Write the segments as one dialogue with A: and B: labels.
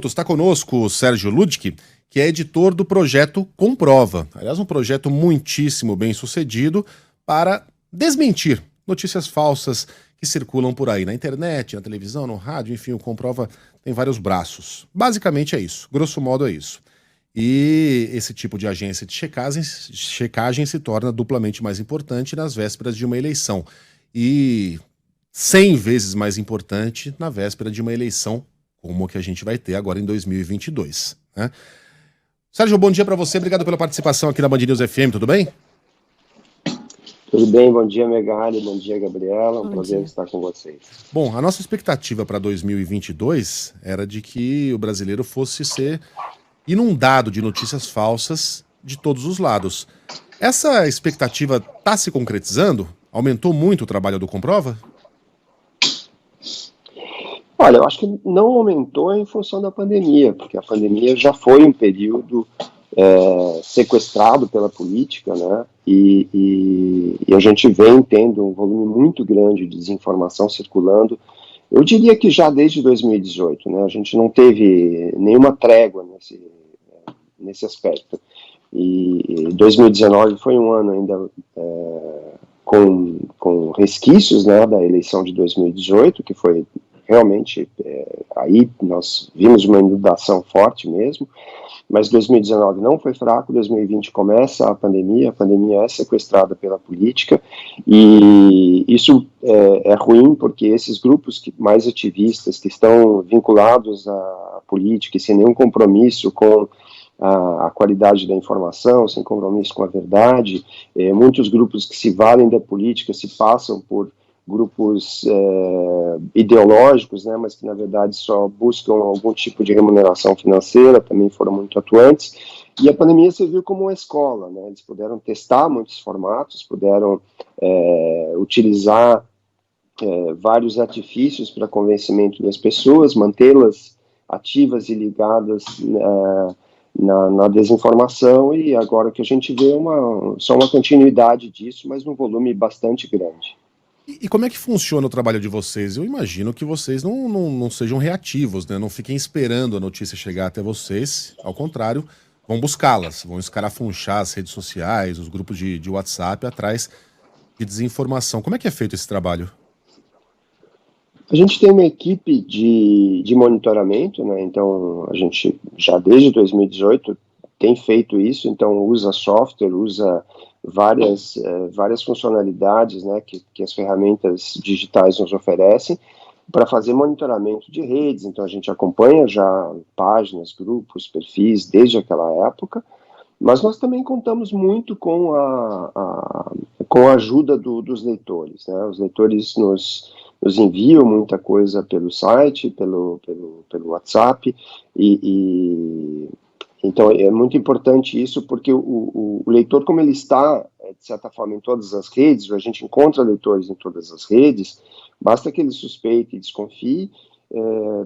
A: minutos. Está conosco o Sérgio Ludwig, que é editor do projeto Comprova. Aliás, um projeto muitíssimo bem sucedido para desmentir notícias falsas que circulam por aí na internet, na televisão, no rádio, enfim, o Comprova tem vários braços. Basicamente é isso, grosso modo é isso. E esse tipo de agência de checagem se torna duplamente mais importante nas vésperas de uma eleição. E 100 vezes mais importante na véspera de uma eleição como a que a gente vai ter agora em 2022. Né? Sérgio, bom dia para você, obrigado pela participação aqui na Band News FM, tudo bem?
B: Tudo bem, bom dia Megali, bom dia Gabriela, um prazer estar com vocês.
A: Bom, a nossa expectativa para 2022 era de que o brasileiro fosse ser inundado de notícias falsas de todos os lados. Essa expectativa está se concretizando? Aumentou muito o trabalho do Comprova?
B: Olha, eu acho que não aumentou em função da pandemia, porque a pandemia já foi um período sequestrado pela política, né? E a gente vem tendo um volume muito grande de desinformação circulando. Eu diria que já desde 2018, né? A gente não teve nenhuma trégua nesse aspecto. E 2019 foi um ano ainda com resquícios, né, da eleição de 2018, que foi realmente, aí nós vimos uma inundação forte mesmo, mas 2019 não foi fraco, 2020 começa a pandemia é sequestrada pela política, e isso é ruim porque esses grupos mais ativistas, que estão vinculados à política e sem nenhum compromisso com a qualidade da informação, sem compromisso com a verdade, muitos grupos que se valem da política se passam por grupos ideológicos, né, mas que na verdade só buscam algum tipo de remuneração financeira, também foram muito atuantes, e a pandemia serviu como uma escola, né, eles puderam testar muitos formatos, puderam utilizar vários artifícios para convencimento das pessoas, mantê-las ativas e ligadas na desinformação, e agora que a gente vê só uma continuidade disso, mas num volume bastante grande.
A: E como é que funciona o trabalho de vocês? Eu imagino que vocês não sejam reativos, né? Não fiquem esperando a notícia chegar até vocês, ao contrário, vão buscá-las, vão escarafunchar as redes sociais, os grupos de WhatsApp atrás de desinformação. Como é que é feito esse trabalho?
B: A gente tem uma equipe de monitoramento, né? Então a gente já desde 2018 tem feito isso, então usa software, usa várias funcionalidades, né, que as ferramentas digitais nos oferecem para fazer monitoramento de redes. Então a gente acompanha já páginas, grupos, perfis desde aquela época, mas nós também contamos muito com a ajuda dos leitores, né? Os leitores nos enviam muita coisa pelo site, pelo WhatsApp, então é muito importante isso, porque o leitor, como ele está, de certa forma, em todas as redes, a gente encontra leitores em todas as redes, basta que ele suspeite e desconfie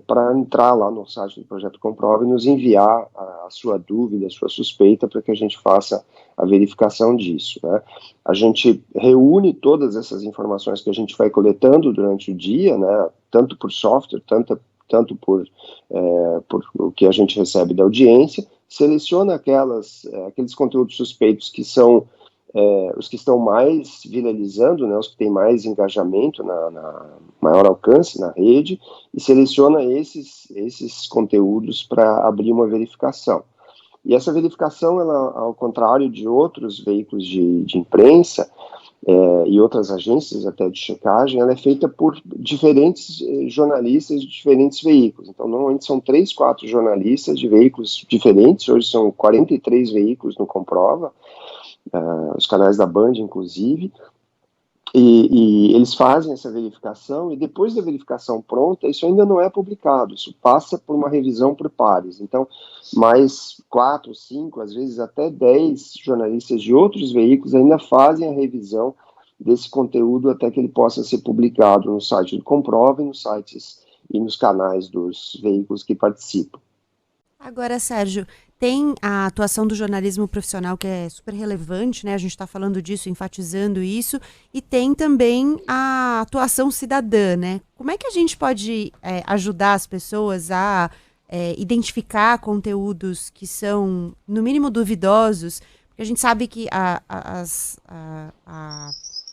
B: para entrar lá no site do Projeto Comprova e nos enviar a sua dúvida, a sua suspeita, para que a gente faça a verificação disso, né? A gente reúne todas essas informações que a gente vai coletando durante o dia, né, tanto por software, tanto por o que a gente recebe da audiência, seleciona aqueles conteúdos suspeitos que são os que estão mais viralizando, né, os que têm mais engajamento, maior alcance na rede, e seleciona esses conteúdos para abrir uma verificação. E essa verificação, ela, ao contrário de outros veículos de imprensa e outras agências até de checagem, ela é feita por diferentes jornalistas de diferentes veículos. Então, normalmente são 3, 4 jornalistas de veículos diferentes, hoje são 43 veículos no Comprova, os canais da Band, inclusive, e eles fazem essa verificação, e depois da verificação pronta, isso ainda não é publicado, isso passa por uma revisão por pares. Então, mais 4, 5, às vezes até 10 jornalistas de outros veículos ainda fazem a revisão desse conteúdo até que ele possa ser publicado no site do Comprova e nos sites e nos canais dos veículos que participam.
C: Agora, Sérgio, tem a atuação do jornalismo profissional, que é super relevante, né? A gente está falando disso, enfatizando isso, e tem também a atuação cidadã, né? Como é que a gente pode ajudar as pessoas a identificar conteúdos que são, no mínimo, duvidosos, porque a gente sabe que a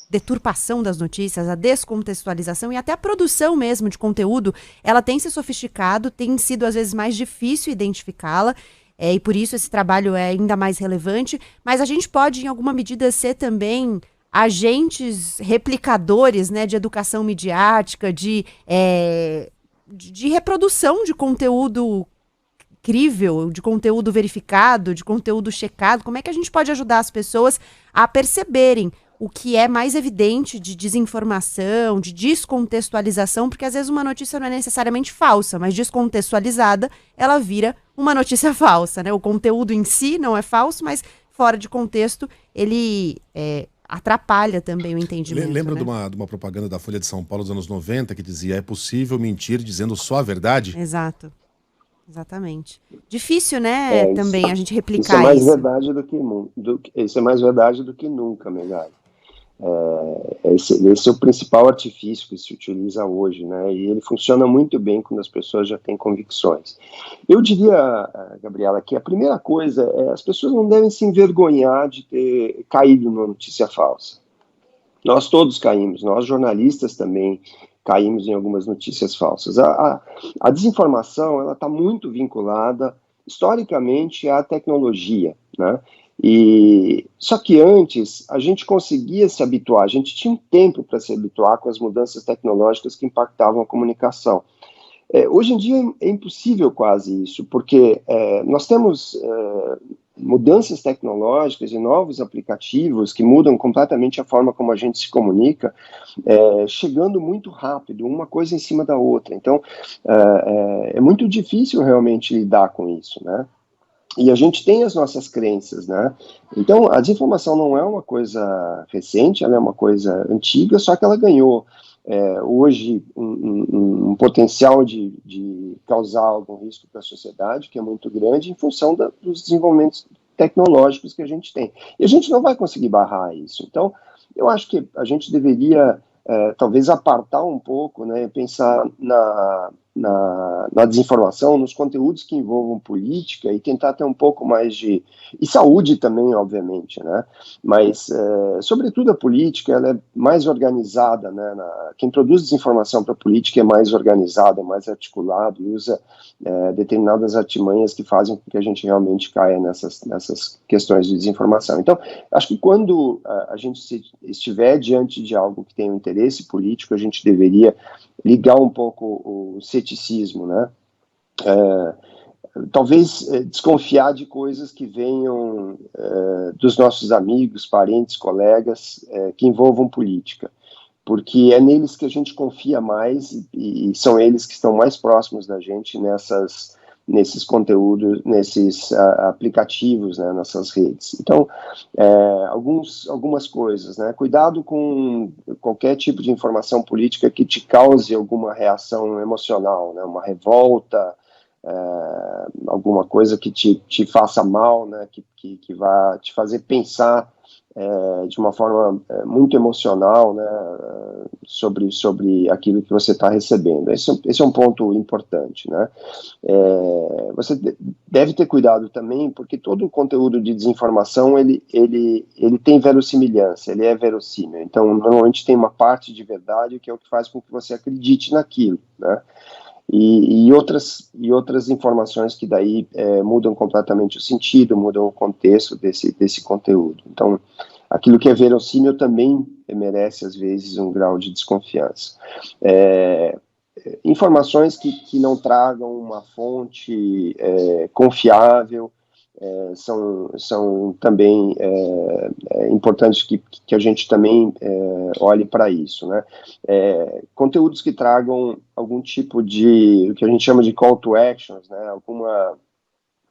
C: deturpação das notícias, a descontextualização e até a produção mesmo de conteúdo, ela tem se sofisticado, tem sido às vezes mais difícil identificá-la, e por isso esse trabalho é ainda mais relevante, mas a gente pode, em alguma medida, ser também agentes replicadores, né, de educação midiática, de reprodução de conteúdo crível, de conteúdo verificado, de conteúdo checado. Como é que a gente pode ajudar as pessoas a perceberem o que é mais evidente de desinformação, de descontextualização, porque às vezes uma notícia não é necessariamente falsa, mas descontextualizada, ela vira uma notícia falsa, né? O conteúdo em si não é falso, mas fora de contexto, ele atrapalha também o entendimento.
A: Lembra,
C: né?
A: de uma propaganda da Folha de São Paulo dos anos 90 que dizia: é possível mentir dizendo só a verdade?
C: Exato. Exatamente. Difícil, né, também a gente replicar
B: isso. É mais
C: isso.
B: verdade isso é mais verdade do que nunca, Megali. Esse é o principal artifício que se utiliza hoje, né? E ele funciona muito bem quando as pessoas já têm convicções. Eu diria, Gabriela, que a primeira coisa é as pessoas não devem se envergonhar de ter caído numa notícia falsa. Nós todos caímos, nós jornalistas também caímos em algumas notícias falsas. A desinformação, ela está muito vinculada, historicamente, à tecnologia, né? Só que antes, a gente conseguia se habituar, a gente tinha um tempo para se habituar com as mudanças tecnológicas que impactavam a comunicação. Hoje em dia é impossível quase isso, porque nós temos mudanças tecnológicas e novos aplicativos que mudam completamente a forma como a gente se comunica, chegando muito rápido, uma coisa em cima da outra. Então, é muito difícil realmente lidar com isso, né? E a gente tem as nossas crenças, né? Então, a desinformação não é uma coisa recente, ela é uma coisa antiga, só que ela ganhou hoje um potencial de causar algum risco para a sociedade, que é muito grande, em função dos desenvolvimentos tecnológicos que a gente tem. E a gente não vai conseguir barrar isso. Então, eu acho que a gente deveria, talvez, apartar um pouco, né, pensar na desinformação, nos conteúdos que envolvam política e tentar ter um pouco mais de... E saúde também, obviamente, né? Mas, sobretudo, a política, ela é mais organizada, né? Quem produz desinformação para a política é mais organizado, é mais articulado e usa determinadas artimanhas que fazem com que a gente realmente caia nessas questões de desinformação. Então, acho que quando a gente estiver diante de algo que tem um interesse político, a gente deveria ligar um pouco o ceticismo, né? Talvez desconfiar de coisas que venham dos nossos amigos, parentes, colegas, que envolvam política, porque é neles que a gente confia mais e são eles que estão mais próximos da gente nesses conteúdos, nesses aplicativos, né, nessas redes. Então, algumas coisas, né? Cuidado com qualquer tipo de informação política que te cause alguma reação emocional, né? Uma revolta, alguma coisa que te faça mal, né? Que vá te fazer pensar de uma forma muito emocional, né, sobre aquilo que você está recebendo. Esse é um ponto importante, né? Você deve ter cuidado também, porque todo o conteúdo de desinformação, ele tem verossimilhança, ele é verossímil. Então, normalmente tem uma parte de verdade que é o que faz com que você acredite naquilo, né? E outras informações que daí mudam completamente o sentido, mudam o contexto desse conteúdo. Então, aquilo que é verossímil também merece, às vezes, um grau de desconfiança. Informações que não tragam uma fonte confiável são também importantes que a gente também olhe para isso, né? Conteúdos que tragam algum tipo de, o que a gente chama de call to actions, né?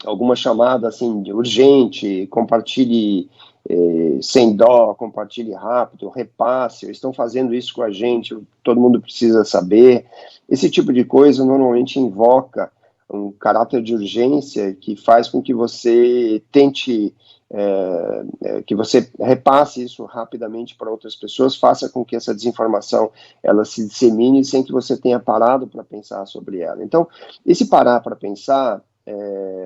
B: Alguma chamada assim urgente, compartilhe sem dó, compartilhe rápido, repasse, estão fazendo isso com a gente, todo mundo precisa saber. Esse tipo de coisa normalmente invoca um caráter de urgência que faz com que você tente, que você repasse isso rapidamente para outras pessoas, faça com que essa desinformação ela se dissemine sem que você tenha parado para pensar sobre ela. Então, esse parar para pensar,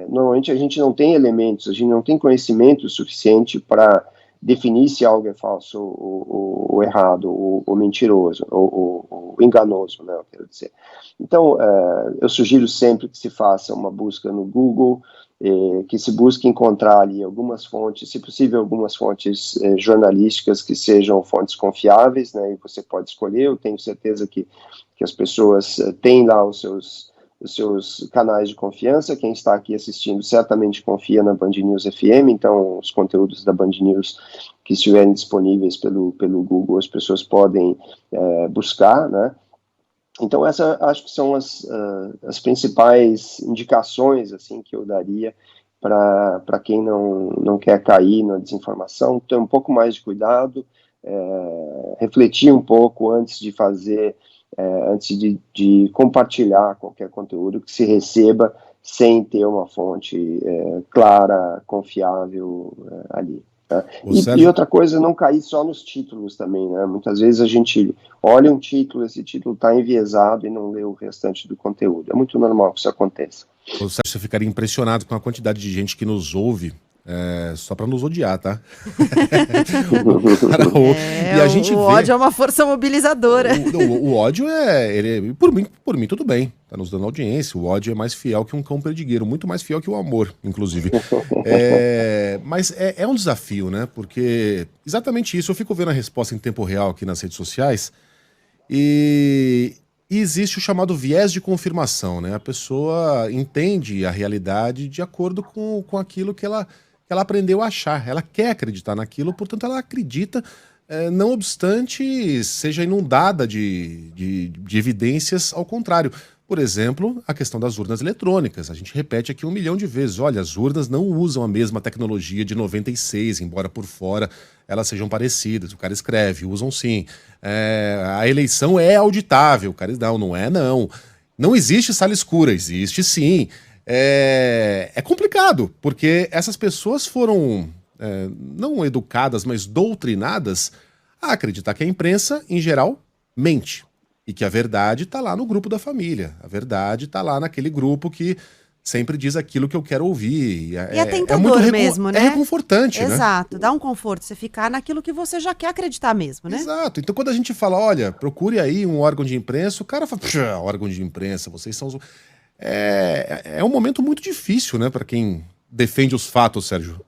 B: normalmente a gente não tem elementos, a gente não tem conhecimento suficiente para definir se algo é falso ou errado, ou mentiroso, ou enganoso, né, eu quero dizer. Então, eu sugiro sempre que se faça uma busca no Google, que se busque encontrar ali algumas fontes, se possível algumas fontes jornalísticas que sejam fontes confiáveis, né, e você pode escolher. Eu tenho certeza que as pessoas têm lá os seus canais de confiança. Quem está aqui assistindo certamente confia na Band News FM, então os conteúdos da Band News que estiverem disponíveis pelo Google, as pessoas podem buscar, né? Então, acho que são as principais indicações assim, que eu daria para quem não quer cair na desinformação. Ter um pouco mais de cuidado, refletir um pouco antes de fazer, antes de compartilhar qualquer conteúdo que se receba sem ter uma fonte clara, confiável ali. Tá? E outra coisa, não cair só nos títulos também, né? Muitas vezes a gente olha um título, esse título está enviesado e não lê o restante do conteúdo. É muito normal que isso aconteça.
A: Ô, Sérgio, você ficaria impressionado com a quantidade de gente que nos ouve só para nos odiar, tá?
C: E a gente o ódio é uma força mobilizadora.
A: O ódio por mim tudo bem, tá nos dando audiência. O ódio é mais fiel que um cão perdigueiro, muito mais fiel que o amor, inclusive. Mas é um desafio, né? Porque exatamente isso, eu fico vendo a resposta em tempo real aqui nas redes sociais e existe o chamado viés de confirmação, né? A pessoa entende a realidade de acordo com aquilo que ela aprendeu a achar. Ela quer acreditar naquilo, portanto ela acredita, não obstante seja inundada de evidências ao contrário. Por exemplo, a questão das urnas eletrônicas. A gente repete aqui 1 milhão de vezes. Olha, as urnas não usam a mesma tecnologia de 96, embora por fora elas sejam parecidas. O cara escreve, usam sim. A eleição é auditável. O cara diz, não é não. Não existe sala escura, existe sim. É complicado, porque essas pessoas foram não educadas, mas doutrinadas a acreditar que a imprensa, em geral, mente. E que a verdade está lá no grupo da família. A verdade está lá naquele grupo que sempre diz aquilo que eu quero ouvir.
C: E é tentador mesmo, né?
A: É reconfortante,
C: né? Exato, dá um conforto você ficar naquilo que você já quer acreditar mesmo, né?
A: Exato. Então quando a gente fala, olha, procure aí um órgão de imprensa, o cara fala, órgão de imprensa, vocês são os... É um momento muito difícil, né, para quem defende os fatos, Sérgio.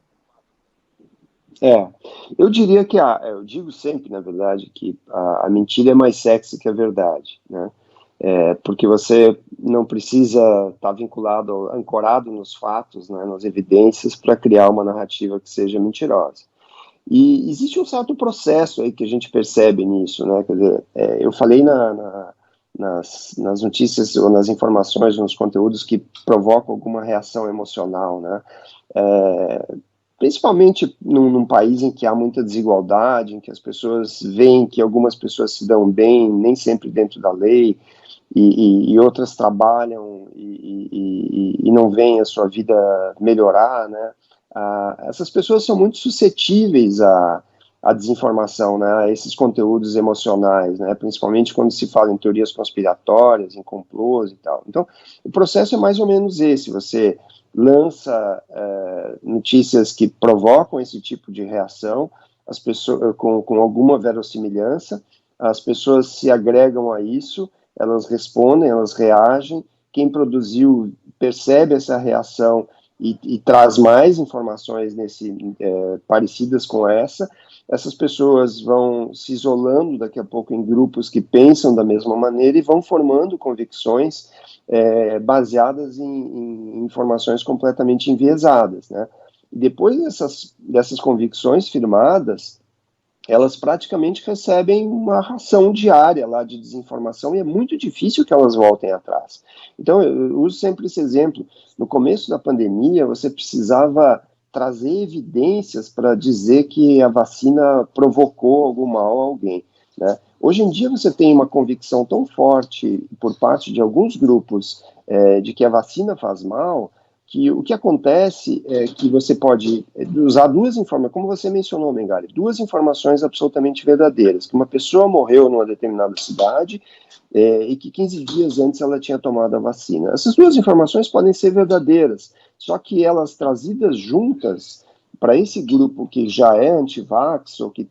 B: Eu diria que eu digo sempre, na verdade, que a mentira é mais sexy que a verdade, né? Porque você não precisa estar vinculado, ancorado nos fatos, né, nas evidências, para criar uma narrativa que seja mentirosa. E existe um certo processo aí que a gente percebe nisso, né? Quer dizer, eu falei nas notícias ou nas informações, nos conteúdos que provocam alguma reação emocional, né? Principalmente num país em que há muita desigualdade, em que as pessoas veem que algumas pessoas se dão bem, nem sempre dentro da lei, e outras trabalham e não veem a sua vida melhorar, né? Essas pessoas são muito suscetíveis à desinformação, né? A esses conteúdos emocionais, né? Principalmente quando se fala em teorias conspiratórias, em complôs e tal. Então, o processo é mais ou menos esse: você lança notícias que provocam esse tipo de reação, as pessoas com alguma verossimilhança, as pessoas se agregam a isso, elas respondem, elas reagem, quem produziu percebe essa reação e traz mais informações parecidas com essas pessoas vão se isolando daqui a pouco em grupos que pensam da mesma maneira e vão formando convicções baseadas em informações completamente enviesadas, né? E depois dessas convicções firmadas, elas praticamente recebem uma ração diária lá de desinformação e é muito difícil que elas voltem atrás. Então, eu uso sempre esse exemplo. No começo da pandemia, você precisava trazer evidências para dizer que a vacina provocou algum mal a alguém, né? Hoje em dia você tem uma convicção tão forte por parte de alguns grupos de que a vacina faz mal, que o que acontece é que você pode usar duas informações, como você mencionou, Mengali, duas informações absolutamente verdadeiras, que uma pessoa morreu numa determinada cidade e que 15 dias antes ela tinha tomado a vacina. Essas duas informações podem ser verdadeiras, só que elas trazidas juntas para esse grupo que já é anti-vax ou que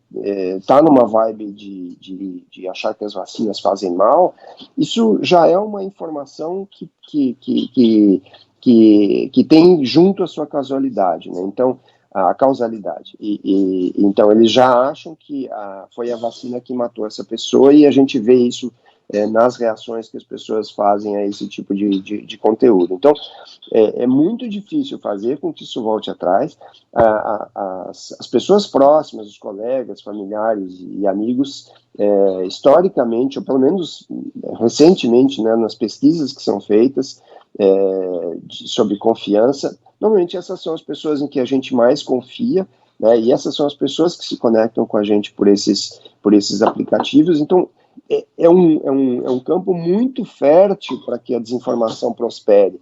B: está numa vibe de achar que as vacinas fazem mal, isso já é uma informação que tem junto a sua causalidade, né? Então, a causalidade. Então, eles já acham que foi a vacina que matou essa pessoa, e a gente vê isso nas reações que as pessoas fazem a esse tipo de conteúdo. Então, é muito difícil fazer com que isso volte atrás. As pessoas próximas, os colegas, familiares e amigos, historicamente, ou pelo menos recentemente, né, nas pesquisas que são feitas sobre confiança, normalmente essas são as pessoas em que a gente mais confia, né, e essas são as pessoas que se conectam com a gente por esses aplicativos. Então, é um campo muito fértil para que a desinformação prospere.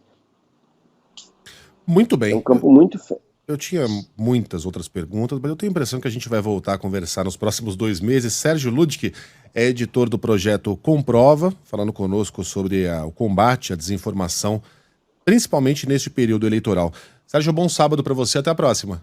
A: Muito bem.
B: É um campo muito fértil.
A: Eu tinha muitas outras perguntas, mas eu tenho a impressão que a gente vai voltar a conversar nos próximos 2 meses. Sérgio Ludic é editor do projeto Comprova, falando conosco sobre o combate à desinformação, principalmente neste período eleitoral. Sérgio, bom sábado para você, até a próxima.